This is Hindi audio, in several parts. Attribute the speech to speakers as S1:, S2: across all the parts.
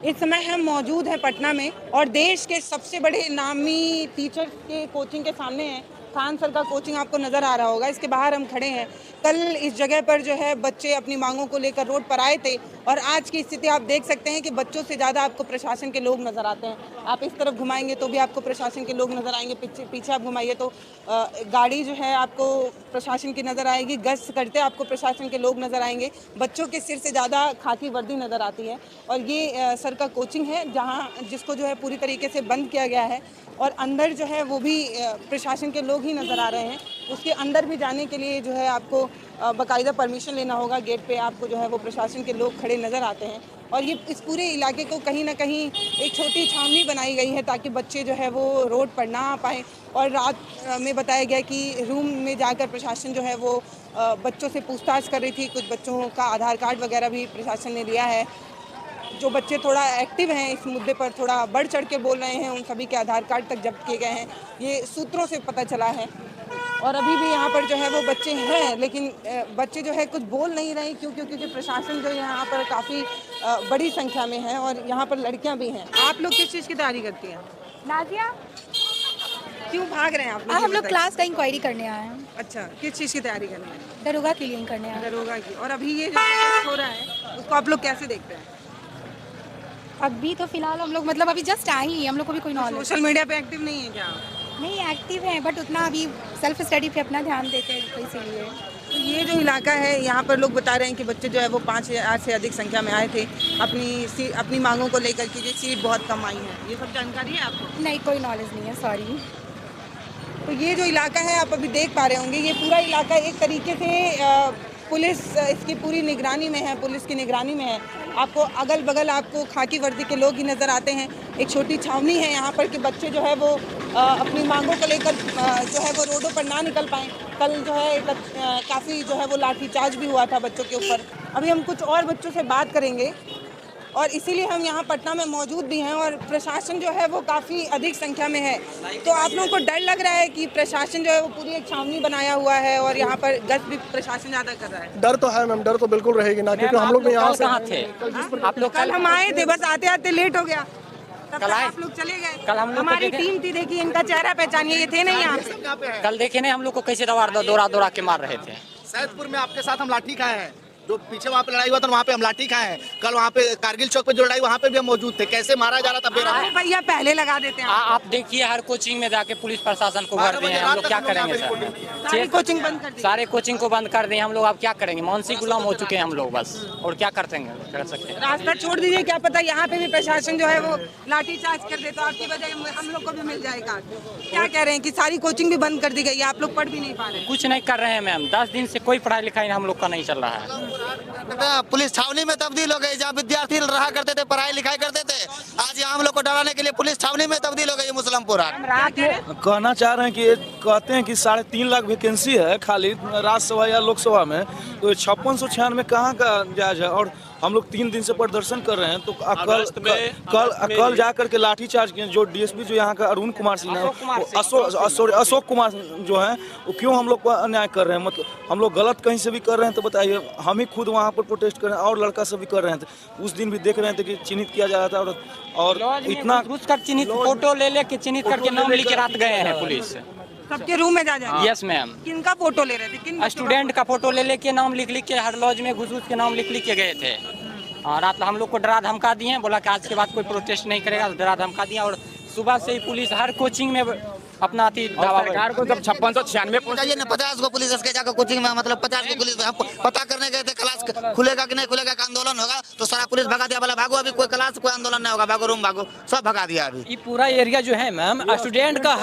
S1: इस समय हम मौजूद हैं पटना में और देश के सबसे बड़े नामी टीचर्स के कोचिंग के सामने हैं। खान सर का कोचिंग आपको नज़र आ रहा होगा, इसके बाहर हम खड़े हैं। कल इस जगह पर जो है बच्चे अपनी मांगों को लेकर रोड पर आए थे और आज की स्थिति आप देख सकते हैं कि बच्चों से ज़्यादा आपको प्रशासन के लोग नज़र आते हैं। आप इस तरफ घुमाएंगे तो भी आपको प्रशासन के लोग नज़र आएंगे, पीछे आप घुमाइए तो गाड़ी जो है आपको प्रशासन की नज़र आएगी, गश्त करते आपको प्रशासन के लोग नज़र आएंगे। बच्चों के सिर से ज़्यादा खाकी वर्दी नज़र आती है और ये सर का कोचिंग है जिसको जो है पूरी तरीके से बंद किया गया है और अंदर जो है वो भी प्रशासन के लोग ही नज़र आ रहे हैं। उसके अंदर भी जाने के लिए जो है आपको बाकायदा परमिशन लेना होगा। गेट पे आपको जो है वो प्रशासन के लोग खड़े नज़र आते हैं और ये इस पूरे इलाके को कहीं ना कहीं एक छोटी छावनी बनाई गई है ताकि बच्चे जो है वो रोड पर ना आ पाएँ। और रात में बताया गया कि रूम में जाकर प्रशासन जो है वो बच्चों से पूछताछ कर रही थी। कुछ बच्चों का आधार कार्ड वगैरह भी प्रशासन ने लिया है। जो बच्चे थोड़ा एक्टिव हैं इस मुद्दे पर, थोड़ा बढ़ चढ़ के बोल रहे हैं, उन सभी के आधार कार्ड तक जब्त किए गए हैं, ये सूत्रों से पता चला है। और अभी भी यहाँ पर जो है वो बच्चे हैं, लेकिन बच्चे जो है कुछ बोल नहीं रहे क्योंकि प्रशासन जो यहाँ पर काफ़ी बड़ी संख्या में है और यहाँ पर लड़कियाँ भी हैं। आप लोग किस चीज़ की तैयारी करती हैं?
S2: नाजिया,
S1: क्यों भाग रहे हैं आप लोग?
S2: हम लोग क्लास का इंक्वायरी करने आए हैं।
S1: अच्छा, किस चीज़ की तैयारी करनी है?
S2: दरोगा क्लियरिंग करने आए हैं।
S1: दरोगा की। और अभी ये जो प्रोटेस्ट हो रहा है उसको आप लोग कैसे देखते हैं?
S2: अभी तो फिलहाल हम लोग मतलब अभी जस्ट आए ही, हम लोग को भी कोई नॉलेज
S1: सोशल मीडिया पे एक्टिव नहीं है क्या?
S2: नहीं, एक्टिव है बट उतना अभी सेल्फ स्टडी पे अपना ध्यान देते हैं तो इसीलिए।
S1: तो ये जो इलाका है यहाँ पर लोग बता रहे हैं कि बच्चे जो है वो 5000 से अधिक संख्या में आए थे अपनी मांगों को लेकर कि ये सीट बहुत कम आई है। ये सब जानकारी है आपको?
S2: नहीं, कोई नॉलेज नहीं है, सॉरी।
S1: तो ये जो इलाका है आप अभी देख पा रहे होंगे, ये पूरा इलाका एक तरीके से पुलिस इसकी पूरी निगरानी में है, पुलिस की निगरानी में है। आपको अगल बगल आपको खाकी वर्दी के लोग ही नज़र आते हैं। एक छोटी छावनी है यहाँ पर कि बच्चे जो है वो अपनी मांगों को लेकर जो है वो रोडों पर ना निकल पाएँ। कल जो है काफ़ी जो है वो लाठीचार्ज भी हुआ था बच्चों के ऊपर। अभी हम कुछ और बच्चों से बात करेंगे और इसीलिए हम यहाँ पटना में मौजूद भी हैं और प्रशासन जो है वो काफ़ी अधिक संख्या में है। तो आप लोगों को डर लग रहा है कि प्रशासन जो है वो पूरी एक छावनी बनाया हुआ है और यहाँ पर गश्त भी प्रशासन ज़्यादा कर रहा है?
S3: डर तो है मैम, डर तो बिल्कुल रहेगी ना, क्योंकि हम लोग भी यहाँ से
S4: थे। आप लोग
S1: कल हम आए थे, बस आते आते लेट हो गया, तब तक आप लोग चले गए।
S4: कल हम लोग
S1: हमारी टीम थी, देखिए इनका चेहरा पहचानिए, ये थे नहीं यहाँ पे।
S4: कल देखे नहीं हम लोग को कैसे दौड़ा के मार रहे थे।
S5: सैदपुर में आपके साथ हम लाठी खाए हैं, जो पीछे वहाँ पे लड़ाई हुआ था वहाँ पे हम लाठी खाए हैं। कल वहाँ पे कारगिल चौक पे जो लड़ाई वहाँ पे भी हम मौजूद थे, कैसे मारा जा रहा था बेरहम।
S1: अरे भैया पहले लगा देते हैं।
S4: आप देखिए हर कोचिंग में जाके पुलिस प्रशासन को भर दिए हैं, हम लोग क्या करेंगे सर?
S1: सारी कोचिंग बंद कर दी।
S4: सारे कोचिंग को बंद कर दिए हम लोग, अब क्या करेंगे? मानसिक गुलाम हो चुके हैं हम लोग बस, और क्या कर सकते हैं?
S1: रास्ता छोड़ दीजिए, क्या पता यहाँ पे भी प्रशासन जो है वो लाठीचार्ज कर दे तो आपकी वजह हम लोग को भी मिल जाएगा। क्या कह रहे हैं कि सारी कोचिंग भी बंद कर दी गई है, आप लोग पढ़ भी नहीं पा रहे?
S4: कुछ नहीं कर रहे हैं मैम, 10 दिन से कोई पढ़ाई लिखाई हम लोग का नहीं चल रहा है।
S5: पुलिस छावनी में तब्दील हो गई, जहाँ विद्यार्थी रहा करते थे, पढ़ाई लिखाई करते थे, आज यहाँ हम लोग को डराने के लिए पुलिस छावनी में तब्दील हो गई मुसलमपुर।
S6: कहना चाह रहे हैं कि कहते हैं कि 3.5 लाख वैकेंसी है खाली राज्यसभा या लोकसभा में, तो 5696 कहाँ का जायज है? और हम लोग 3 दिन से प्रदर्शन कर रहे हैं, तो कल जा करके लाठीचार्ज किए। जो डीएसपी जो यहाँ का अरुण कुमार सिंह है, अशोक कुमार जो है, वो क्यों हम लोग पर अन्याय कर रहे हैं? मतलब हम लोग गलत कहीं से भी कर रहे हैं तो बताइए। हम ही खुद वहाँ पर प्रोटेस्ट कर रहे हैं और लड़का सब भी कर रहे हैं। उस दिन भी देख रहे थे कि चिन्हित किया जा रहा था और इतना
S4: चिन्हित फोटो ले के चिन्हित करके नाम लिख के रात गए हैं पुलिस।
S1: सबके रूम में जा जाए?
S4: Yes ma'am.
S1: किनका फोटो ले रहे थे? किन
S4: स्टूडेंट का फोटो ले के नाम लिख के हर लॉज में घुस के नाम लिख के गए थे। रात हम लोग को डरा धमका दिए, बोला कि आज के बाद कोई प्रोटेस्ट नहीं करेगा, डरा धमका दिया। और सुबह से ही पुलिस हर कोचिंग में अपना
S5: सरकार को जब 5696 पहुंचाइए ना, 50 को पुलिस के जाकर कोचिंग में, मतलब 50 को पुलिस हम पता करने गए थे क्लास खुलेगा कि नहीं खुलेगा, का आंदोलन होगा, तो सारा पुलिस भगा दिया, बोला भागो, अभी कोई क्लास कोई आंदोलन नहीं होगा, भागो रूम भागो, सब भगा दिया। अभी
S7: ये पूरा एरिया जो है मैम स्टूडेंट का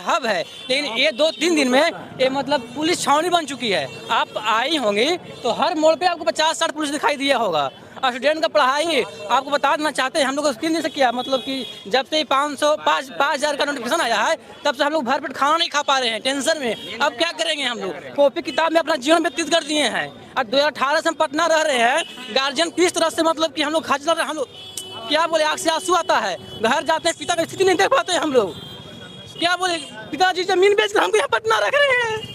S7: हब है, लेकिन ये 2-3 दिन में ये मतलब पुलिस छावनी बन चुकी है। आप आई होंगी तो हर मोड़ पे आपको 50-60 पुलिस दिखाई दिया होगा। स्टूडेंट का पढ़ाई आपको बता देना चाहते हैं, हम लोग 3 दिन से किया, मतलब कि जब से 5,000 का नोटिफिकेशन आया है तब से हम लोग भरपेट खाना नहीं खा पा रहे हैं, टेंशन में। अब क्या करेंगे? हम लोग कॉपी किताब में अपना जीवन व्यतीत कर दिए हैं और 2018 से हम पटना रह रहे हैं। गार्जियन किस तरह से मतलब कि हम लोग खाजल, हम लोग क्या बोले, आँख से आंसू आता है। घर जाते हैं, पिता की स्थिति नहीं देख पाते हम लोग। क्या बोले, पिताजी जमीन बेच कर हमको यहाँ पटना रख रहे हैं।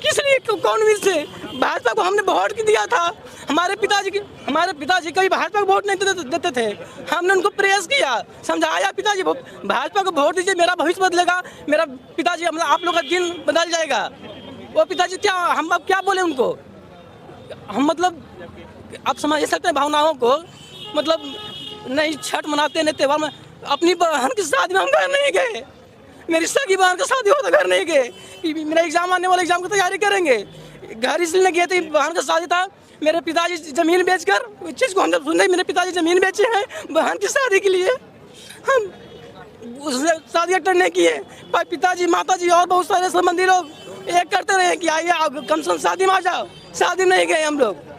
S7: किस लिए, कौन उम्मीद से? भाजपा को हमने वोट दिया था, हमारे पिताजी कभी भाजपा को वोट नहीं देते थे, हमने उनको प्रेस किया, समझाया पिताजी भाजपा को वोट दीजिए, मेरा भविष्य बदलेगा, मेरा पिताजी आप लोग का दिन बदल जाएगा। वो पिताजी क्या, हम अब क्या बोले उनको? हम मतलब आप समझ सकते हैं भावनाओं को, मतलब नहीं छठ मनाते नहीं त्यौहार में, अपनी बहन की शादी में हम घर नहीं गए, मेरी सगी बहन का शादी हो तो घर नहीं गए, मेरा एग्जाम आने वाला एग्जाम की तैयारी करेंगे, घर इसलिए गए थे बहन का शादी था, मेरे पिताजी जमीन बेचकर, इस चीज़ को हम जब सुने मेरे पिताजी जमीन बेचे हैं बहन की शादी के लिए, हम उससे शादी अटेंड नहीं किए, पिताजी माताजी और बहुत सारे संबंधी लोग एक करते रहे कि आइए कम से कम शादी में आ जाओ, शादी नहीं गए हम लोग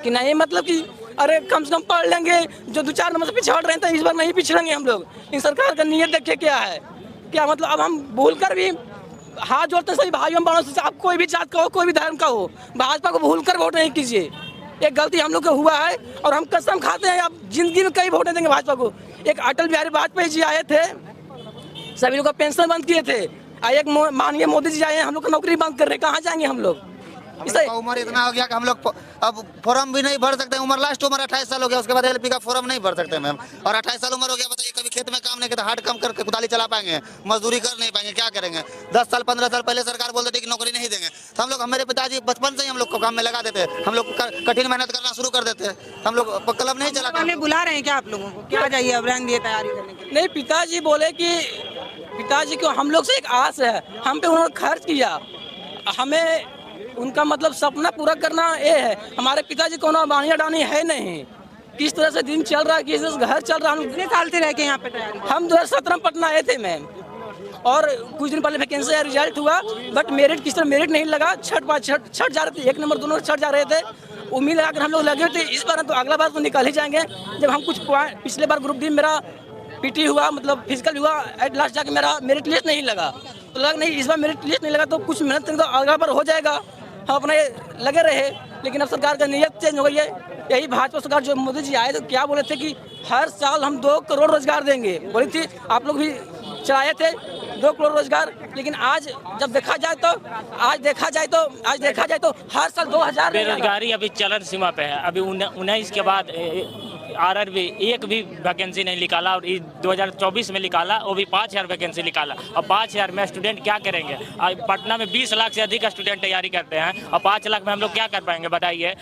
S7: कि नहीं, मतलब कि अरे कम से कम पढ़ लेंगे, जो 2-4 नंबर से पिछड़ रहे थे इस बार नहीं पिछड़ेंगे हम लोग। इन सरकार का नियत देखिए क्या है, क्या मतलब अब हम भूल कर भी हाथ जोड़ते सभी भाइयों बहनों से, आप कोई भी जात का हो कोई भी धर्म का हो, भाजपा को भूल कर वोट नहीं कीजिए, एक गलती हम लोग का हुआ है और हम कसम खाते हैं अब जिंदगी में कहीं वोट नहीं देंगे भाजपा को। एक अटल बिहारी वाजपेयी जी आए थे, सभी लोग का पेंशन बंद किए थे, एक माननीय मोदी जी आए, हम लोग का नौकरी बंद कर रहे, कहाँ जाएंगे हम लोग?
S5: उम्र इतना हो गया कि हम लोग अब फॉर्म भी नहीं भर सकते, उम्र लास्ट उम्र 28 साल हो गया, उसके बाद एलपी का फॉर्म नहीं भर सकते मैम, और 28 साल उम्र हो गया, बताइए कभी खेत में काम नहीं करते, हाथ कम करके कुदाली चला पाएंगे, मजदूरी कर नहीं पाएंगे, क्या करेंगे? 10 साल 15 साल पहले सरकार बोलते थे कि नौकरी नहीं देंगे, तो हम लोग, मेरे पिताजी बचपन से ही हम लोग को काम में लगा देते, हम लोग कठिन मेहनत करना शुरू कर देते, हम लोग क्लब नहीं चला।
S1: बुला रहे हैं क्या आप लोगों को, क्या जाइए अब रंग दिए तैयारी करने के लिए?
S7: नहीं, पिताजी बोले कि पिताजी को हम लोग से एक आस है, हम पे उन्होंने खर्च किया, हमें उनका मतलब सपना पूरा करना ये है। हमारे पिताजी को ना बानिया डानी है नहीं, किस तरह से दिन चल रहा है, किस तरह से घर चल रहा है।
S1: कितने साल से रह के यहाँ पे तैयारी?
S7: हम 2017 में पटना आए थे मैम, और कुछ दिन पहले वैकेंसी का रिजल्ट हुआ, बट मेरिट किस तरह मेरिट नहीं लगा, छठ जा रहे थे, 1 नंबर 2 नंबर छठ जा रहे थे, उम्मीद लगाकर हम लोग लगे थे इस बार तो अगला बार तो निकल ही जाएंगे। जब हम कुछ पिछले बार ग्रुप डी मेरा पीटी हुआ, मतलब फिजिकल हुआ, एट लास्ट जाके मेरा मेरिट लिस्ट नहीं लगा, तो लगा नहीं इस बार मेरिट लिस्ट नहीं लगा तो कुछ मेहनत करेंगे तो अगला बार हो जाएगा, हम अपने लगे रहे। लेकिन अब सरकार का नीयत चेंज हो गई है। यही भाजपा सरकार जो मोदी जी आए तो क्या बोले थे कि हर साल हम 2 करोड़ रोजगार देंगे, बोली थी, आप लोग भी चलाए थे 2 करोड़ रोजगार, लेकिन आज जब देखा जाए तो हर साल 2000
S8: बेरोजगारी अभी चरम सीमा पे है। अभी 19 के बाद आरआरबी एक भी वैकेंसी नहीं निकाला, और 2024 में निकाला, वो भी 5000 वैकेंसी निकाला, और 5000 में स्टूडेंट क्या करेंगे? पटना में 20 लाख से अधिक स्टूडेंट तैयारी करते हैं, और 5 लाख में हम लोग क्या कर पाएंगे बताइए?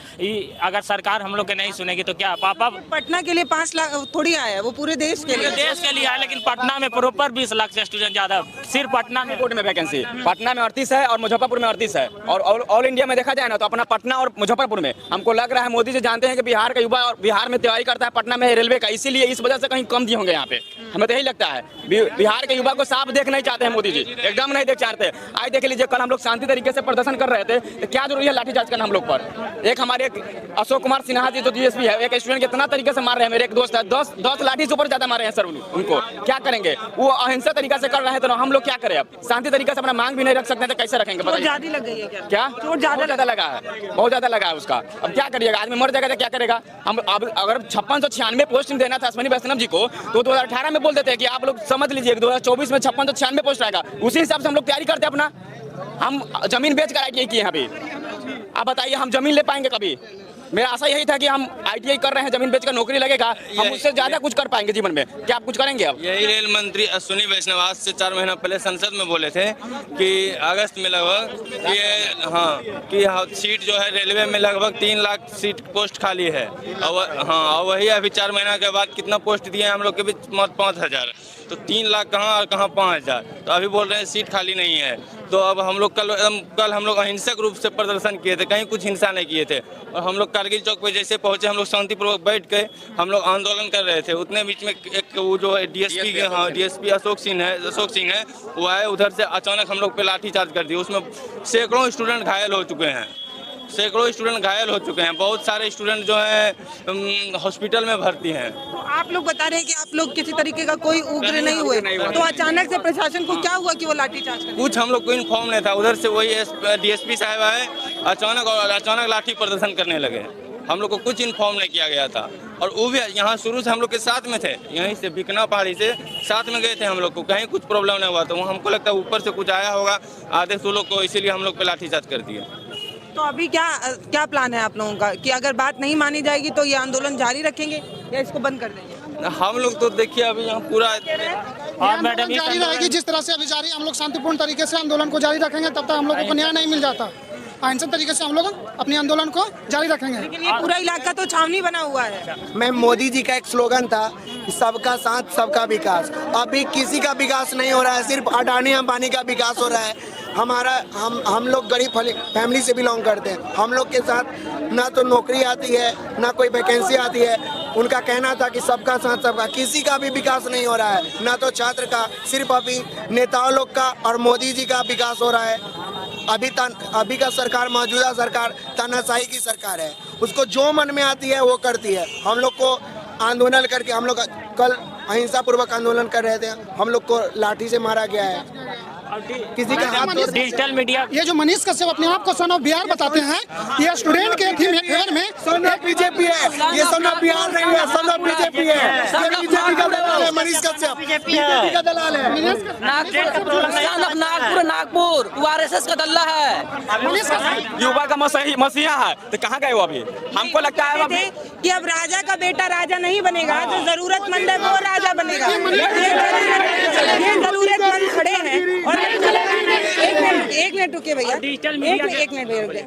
S8: अगर सरकार हम लोग के नहीं सुनेगी तो क्या? पापा
S1: पटना के लिए 5 लाख थोड़ी आया है, वो पूरे देश के लिए
S8: आया, लेकिन पटना में प्रॉपर 20 लाख से स्टूडेंट ज्यादा, सिर्फ पटना में
S9: वैकेंसी, पटना में 38 है और मुजफ्फरपुर में 38 है, और ऑल इंडिया में देखा जाए ना तो अपना पटना और मुजफ्फरपुर में, हमको लग रहा है मोदी जी जानते हैं कि बिहार का युवा और बिहार में तैयारी करता है, पटना में रेलवे का, इसीलिए इस वजह से कहीं कम दिए होंगे यहाँ पे, हमें तो यही लगता है। बिहार के युवा को साफ देख नहीं चाहते हैं मोदी जी, एकदम नहीं देख चाहते। आज देख लीजिए, कल हम लोग शांति तरीके से प्रदर्शन कर रहे थे, तो क्या जरूरी है लाठीचार्ज करना हम लोग पर? एक हमारे अशोक कुमार सिन्हा जी जो डीएसपी है, एक स्टूडेंट कितना तरीके से मार रहे हैं, मेरे एक दोस्त है, 10 लाठी से ऊपर ज्यादा मारे हैं सर उनको, क्या करेंगे? वो अहिंसा तरीका से कर रहे हैं, तो हम लोग क्या करें? अब शांति तरीके से अपना मांग भी नहीं रख सकते, तो कैसे रखेंगे बताइए?
S1: ज्यादा लग गई है
S9: क्या? चोट ज्यादा लगा है, बहुत ज्यादा लगा है उसका। अब क्या करिएगा? आदमी मर जाएगा तो क्या करेगा? हम अब अगर 5696 पोस्ट देना था अश्विनी वैष्णव जी को, तो 2018 में बोल देते हैं कि आप लोग समझ लीजिए 2024 में 5696 पोस्ट आएगा, उसी हिसाब से हम लोग तैयारी करते हैं अपना। हम जमीन बेच कर ITI किए हैं अभी, आप बताइए हम जमीन ले पाएंगे कभी? मेरा आशा यही था कि हम ITI कर रहे हैं, जमीन बेचकर नौकरी लगेगा, हम उससे ज्यादा कुछ कर पाएंगे जीवन में। क्या आप कुछ करेंगे? अब
S10: यही रेल मंत्री अश्विनी वैष्णव आज से 4 महीना पहले संसद में बोले थे कि अगस्त में लगभग कि सीट जो है रेलवे में लगभग 3 लाख सीट पोस्ट खाली है, और वही अभी 4 महीना के बाद कितना पोस्ट दिए हैं हम लोग के बीच? 5000, तो 3 लाख कहाँ और कहाँ 5000, तो अभी बोल रहे हैं सीट खाली नहीं है। तो अब हम लोग कल हम लोग अहिंसक रूप से प्रदर्शन किए थे, कहीं कुछ हिंसा नहीं किए थे, और हम लोग कारगिल चौक पे जैसे पहुंचे, हम लोग शांतिपूर्वक बैठ के हम लोग आंदोलन कर रहे थे। उतने बीच में एक वो जो डीएसपी अशोक सिंह है, वो आए, उधर से अचानक हम लोग पे लाठीचार्ज कर दिया, उसमें सैकड़ों स्टूडेंट घायल हो चुके हैं, बहुत सारे स्टूडेंट जो हैं हॉस्पिटल में भर्ती हैं।
S1: तो आप लोग बता रहे हैं कि आप लोग किसी तरीके का कोई उग्र नहीं हुए, तो अचानक से प्रशासन को क्या हुआ कि वो लाठीचार्ज कर?
S10: कुछ हम लोग को इन्फॉर्म नहीं था, उधर से वही DSP साहब आए, अचानक लाठी प्रदर्शन करने लगे। हम लोग को कुछ इन्फॉर्म नहीं किया गया था। और वो भी यहाँ शुरू से हम लोग के साथ में थे, यहीं से बिकना पहाड़ी से साथ में गए थे हम लोग को, कहीं कुछ प्रॉब्लम नहीं हुआ। तो हमको लगता है ऊपर से कुछ आया होगा आदेश वो लोग को, इसीलिए हम लोग पे लाठीचार्ज कर दिए।
S1: तो अभी क्या प्लान है आप लोगों का कि अगर बात नहीं मानी जाएगी तो ये आंदोलन जारी रखेंगे या इसको बंद कर देंगे?
S10: हम लोग तो देखिए अभी यहाँ पूरा
S8: मैडम
S3: जारी रहेगी जिस तरह से अभी जारी, हम लोग शांतिपूर्ण तरीके से आंदोलन को जारी रखेंगे तब तक हम लोगों को न्याय नहीं मिल जाता। अहिंसक तरीके से हम लोग अपने आंदोलन को जारी रखेंगे।
S1: लेकिन ये पूरा इलाका तो छावनी बना हुआ है।
S11: मैं मोदी जी का एक स्लोगन था कि सबका साथ सबका विकास। अभी किसी का विकास नहीं हो रहा है, सिर्फ अडानी अंबानी का विकास हो रहा है। हम लोग गरीब फैमिली से बिलोंग करते हैं। हम लोग के साथ ना तो नौकरी आती है ना कोई वैकेंसी आती है। उनका कहना था कि सबका साथ सबका, किसी का भी विकास नहीं हो रहा है, ना तो छात्र का, सिर्फ अभी नेताओं लोग का और मोदी जी का विकास हो रहा है। अभी का सरकार, मौजूदा सरकार तानाशाही की सरकार है, उसको जो मन में आती है वो करती है। हम लोग को आंदोलन करके, हम लोग कल अहिंसा पूर्वक आंदोलन कर रहे थे, हम लोग को लाठी से मारा गया है, किसी का हाथ।
S8: डिजिटल मीडिया,
S3: ये जो मनीष कश्यप अपने आप को सन ऑफ बिहार बताते हैं, ये स्टूडेंट के फेवर में
S11: सन ऑफ बीजेपी है। ये सन ऑफ बिहार नहीं है, सन ऑफ बीजेपी है। ये बीजेपी का दलाल है मनीष कश्यप, बीजेपी का दलाल है।
S7: नागपुर वो RSS का दल्ला है,
S9: युवा का मसीहा है। तो कहाँ गए वो अभी? हमको लगता है
S1: कि अब राजा का बेटा राजा नहीं बनेगा, जो जरूरतमंद है वो राजा बनेगा। ये जरूरतमंद खड़े हैं। और एक मिनट रुके भैया, एक मिनट रुके।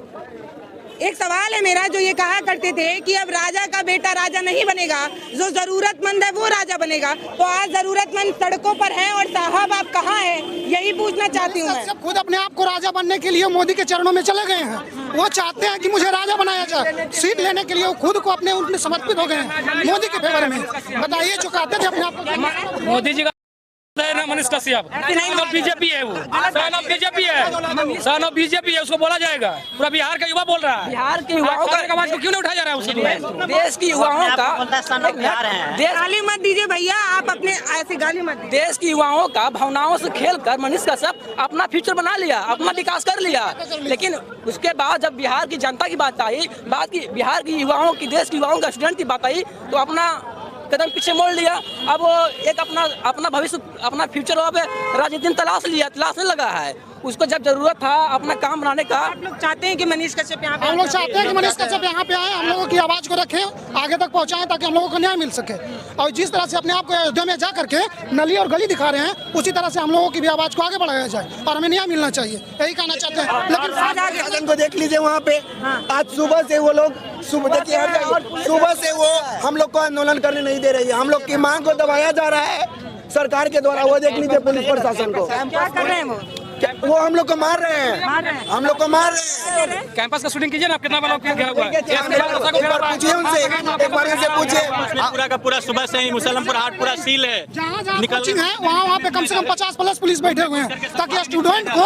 S1: एक सवाल है मेरा, जो ये कहा करते थे कि अब राजा का बेटा राजा नहीं बनेगा, जो जरूरतमंद है वो राजा बनेगा। तो आज जरूरतमंद सड़कों पर हैं और साहब आप कहाँ हैं, यही पूछना चाहती हूँ मैं।
S3: खुद अपने आप को राजा बनने के लिए मोदी के चरणों में चले गए हैं। वो चाहते हैं कि मुझे राजा बनाया जाए, सीट लेने के लिए वो खुद को अपने उनमें समर्पित हो गए हैं मोदी के फेवर में। बताइए, जो कहते थे अपने आप को
S7: मोदी जी का मनीष कश्यप बीजेपी है, वो सन ऑफ बीजेपी है, सन ऑफ बीजेपी है, उसको बोला जाएगा। पूरा बिहार का युवा बोल रहा है। बिहार के युवाओं का आवाज को क्यों नहीं उठाया जा रहा है? उसको देश की युवाओं का
S1: गाली मत दीजिए भैया, आप अपने ऐसे गाली मत दीजिए।
S7: देश की युवाओं का भावनाओं से खेलकर मनीष कश्यप अपना फ्यूचर बना लिया, अपना विकास कर लिया। लेकिन उसके बाद जब बिहार की जनता की बात आई, बिहार की युवाओं की, देश की युवाओं का स्टूडेंट की बात आई, तो अपना कदम पीछे मोड़ लिया। अब वो एक अपना भविष्य, अपना फ्यूचर अब राजनीति में तलाशने लगा है। उसको जब जरूरत था अपना काम बनाने का।
S1: आप लोग चाहते हैं कि मनीष कश्यप यहाँ पे,
S3: हम लोग चाहते हैं कि मनीष कश्यप यहाँ पे आए, हम लोगों की आवाज को रखें, आगे तक पहुँचाएं, ताकि हम लोगों को न्याय मिल सके। और जिस तरह से अपने आप को अयोध्या में जा करके नली और गली दिखा रहे हैं, उसी तरह से हम लोगों की भी आवाज को आगे बढ़ाया जाए और हमें न्याय मिलना चाहिए, यही कहना चाहते हैं।
S11: लेकिन को देख लीजिए वहाँ पे, आज सुबह से वो लोग सुबह से वो हम लोग को आंदोलन करने नहीं दे रही है। हम लोग की मांग को दबाया जा रहा है सरकार के द्वारा। वो देख लीजिए पुलिस प्रशासन को
S1: क्या कर रहे हैं
S11: वो हम लोग को मार रहे हैं, हम लोग को मार रहे हैं।
S7: कैंपस का शूटिंग कीजिए ना, कितना बड़ा क्या हुआ है?
S11: एक बार पूछिए उनसे, एक बार उनसे पूछिए।
S4: पूरा का पूरा सुबह से ही मुसलमपुर हाट पूरा सील है।
S3: जहाँ कोचिंग है वहाँ पे कम से कम 50+ पुलिस बैठे हुए हैं, ताकि स्टूडेंट को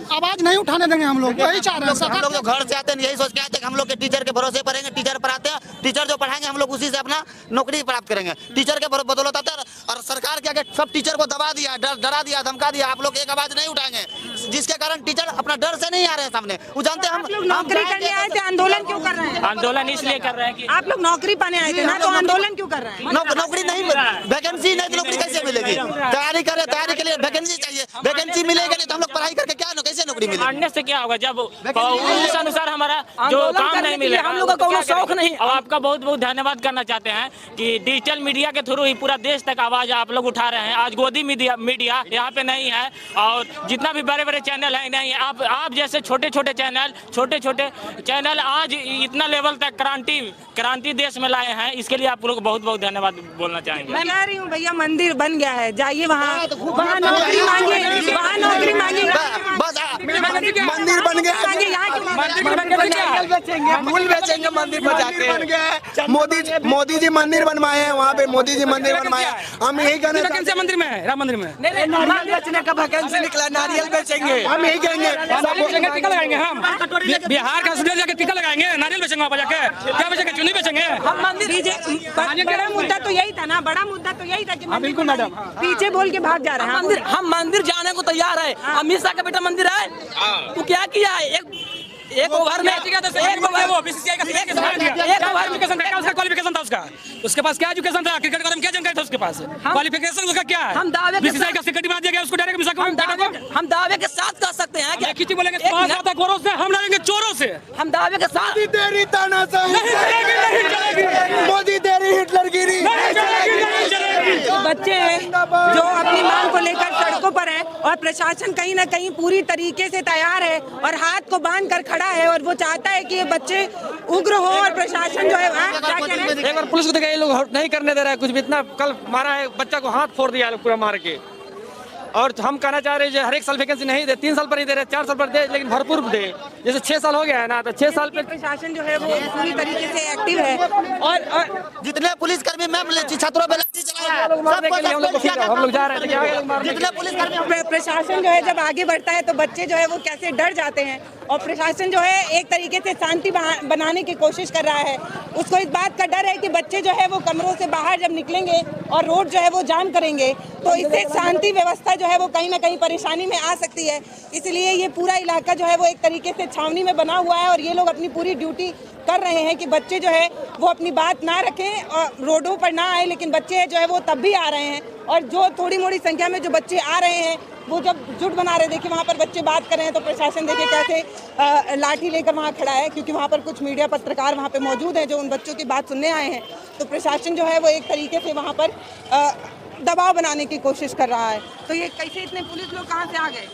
S3: आवाज नहीं उठाने देंगे। हम लोग यही चाह रहे हैं।
S5: हम लोग जो घर से आते हैं यही सोच के आते हैं कि हम लोग के टीचर के भरोसे पढ़ेंगे, टीचर पढ़ाते हैं, टीचर जो पढ़ाएंगे हम लोग उसी से अपना नौकरी प्राप्त करेंगे। टीचर के बदौलत आते हैं और सरकार के आगे सब टीचर को दबा दिया, डरा दिया, धमका दिया। आप लोग एक आवाज नहीं उठाएंगे, जिसके कारण टीचर अपना डर से नहीं आ रहे हैं सामने। वो जानते हैं हम
S1: नौकरी करने आए थे, आंदोलन क्यों कर रहे हैं?
S8: आंदोलन इसलिए कर रहे हैं कि
S1: आप लोग नौकरी पाने आए थे ना, तो आंदोलन क्यों कर रहे हैं?
S5: नौकरी नहीं, वैकेंसी नहीं तो नौकरी कैसे मिलेगी? तैयारी करें, तैयारी के लिए वैकेंसी चाहिए, वैकेंसी मिलेगी नहीं तो हम लोग पढ़ाई करके क्या कैसे नौकरी मिलेगी?
S8: से क्या होगा जब उस अनुसार हमारा जो काम नहीं मिलेगा?
S7: हम लोग का कोई शौक नहीं।
S8: अब आपका बहुत बहुत धन्यवाद करना चाहते हैं कि डिजिटल मीडिया के थ्रू ही पूरा देश तक आवाज आप लोग उठा रहे हैं। आज गोदी मीडिया यहाँ पे नहीं है और जितना भी बड़े बड़े चैनल है नहीं, आप जैसे छोटे छोटे चैनल आज इतना लेवल तक क्रांति देश में लाए हैं। इसके लिए आप लोग बहुत बहुत धन्यवाद बोलना चाहेंगे।
S1: मैं कह रही हूँ भैया, मंदिर बन गया है, जाइए वहाँ नौकरी मांगिए, वहाँ नौकरी मांगिए।
S11: मंदिर बन गया, फूल बेचेंगे मंदिर पर जाके। मोदी जी मंदिर बनवाए हैं, वहाँ पे मोदी जी मंदिर बनवाए। हम यही कहने
S7: वैकेंसी मंदिर में है, राम मंदिर में
S11: नारियल बेचने का वैकेंसी निकला, नारियल बेचेंगे। हम यही कहेंगे,
S7: टीका लगाएंगे। हम बिहार का स्टूडेंट जाके टीका लगाएंगे, नारियल बेचेंगे वहाँ जाके। क्या बेचेंगे? चुनी बेचेंगे।
S1: बड़ा मुद्दा तो यही था ना, बड़ा मुद्दा तो यही था कि
S7: बिल्कुल मैडम,
S1: पीछे बोल के भाग जा रहे हैं।
S7: हम मंदिर जाने को तैयार है। अमित शाह का बेटा मंदिर है, तो क्या किया है? एक ओवर में क्वालिफिकेशन था उसके पास क्या एजुकेशन था, क्रिकेट का क्या जानकारी था उसके पास, क्वालिफिकेशन उसका क्या है? हम दावे बीसीसीआई का सेक्रेटरी बना दिया गया उसको डायरेक्ट। हम दावे के साथ कह सकते हैं कि किसी बोलेंगे गोरों से हम लड़ेंगे चोरों से, हम दावे के साथ।
S11: मोदी तेरी तानाशाही नहीं चलेगी, मोदी तेरी हिटलरगिरी नहीं चलेगी।
S1: बच्चे हैं जो अपनी मांग को लेकर सड़कों पर हैं और प्रशासन कहीं ना कहीं पूरी तरीके से तैयार है और हाथ को बांध कर खड़ा है और वो चाहता है कि ये बच्चे उग्र हो और प्रशासन जो है
S7: एक बार पुलिस को देखा ये लोग नहीं करने दे रहा है कुछ भी। इतना कल मारा है बच्चा को, हाथ फोड़ दिया है पूरा मार के। और हम कहना चाह रहे हैं हर एक साल वैकेंसी नहीं दे, 3 साल पर ही दे रहे, 4 साल पर दे, लेकिन भरपूर दे। जैसे 6 साल हो गया है ना, तो 6 साल पे
S1: प्रशासन जो है वो पूरी तरीके से एक्टिव है और
S5: जितने पुलिसकर्मी मैम छात्रों पे लाठी चला है,
S7: हम लोग जा रहे हैं।
S5: जितने पुलिसकर्मी
S1: प्रशासन जो है जब आगे बढ़ता है तो बच्चे जो है वो कैसे डर जाते हैं और प्रशासन जो है एक तरीके से शांति बनाने की कोशिश कर रहा है। उसको इस बात का डर है कि बच्चे जो है वो कमरों से बाहर जब निकलेंगे और रोड जो है वो जाम करेंगे तो इससे शांति व्यवस्था जो है वो कहीं ना कहीं परेशानी में आ सकती है। इसलिए ये पूरा इलाका जो है वो एक तरीके से छावनी में बना हुआ है और ये लोग अपनी पूरी ड्यूटी कर रहे हैं कि बच्चे जो है वो अपनी बात ना रखें और रोडों पर ना आए, लेकिन बच्चे जो है वो तब भी आ रहे हैं। और जो थोड़ी मोड़ी संख्या में जो बच्चे आ रहे हैं वो जब जुट बना रहे, देखिए वहाँ पर बच्चे बात कर रहे हैं तो प्रशासन देखिए कैसे लाठी लेकर वहाँ खड़ा है, क्योंकि वहाँ पर कुछ मीडिया पत्रकार वहाँ पे मौजूद हैं जो उन बच्चों की बात सुनने आए हैं। तो प्रशासन जो है वो एक तरीके से वहाँ पर दबाव बनाने की कोशिश कर रहा है। तो ये कैसे इतने पुलिस लोग कहाँ से आ गए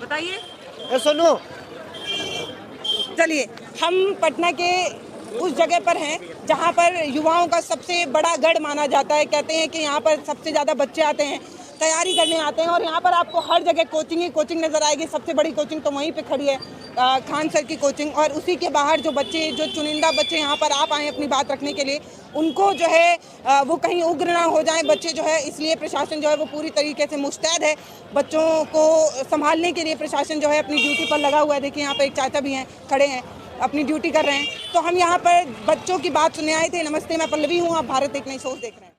S1: बताइए।
S11: सुनो,
S1: चलिए हम पटना के उस जगह पर हैं जहाँ पर युवाओं का सबसे बड़ा गढ़ माना जाता है। कहते हैं कि यहाँ पर सबसे ज़्यादा बच्चे आते हैं, तैयारी करने आते हैं और यहाँ पर आपको हर जगह कोचिंग ही कोचिंग नज़र आएगी। सबसे बड़ी कोचिंग तो वहीं पे खड़ी है, खान सर की कोचिंग। और उसी के बाहर जो बच्चे, जो चुनिंदा बच्चे यहाँ पर आ पाएँ अपनी बात रखने के लिए, उनको जो है वो कहीं उग्र ना हो जाएं बच्चे जो है, इसलिए प्रशासन जो है वो पूरी तरीके से मुस्तैद है। बच्चों को संभालने के लिए प्रशासन जो है अपनी ड्यूटी पर लगा हुआ है। देखिए यहाँ पर एक चाचा भी हैं, खड़े हैं, अपनी ड्यूटी कर रहे हैं। तो हम यहाँ पर बच्चों की बात सुनने आए थे। नमस्ते, मैं पल्लवी हूँ, आप भारत एक नई सोच देख रहे हैं।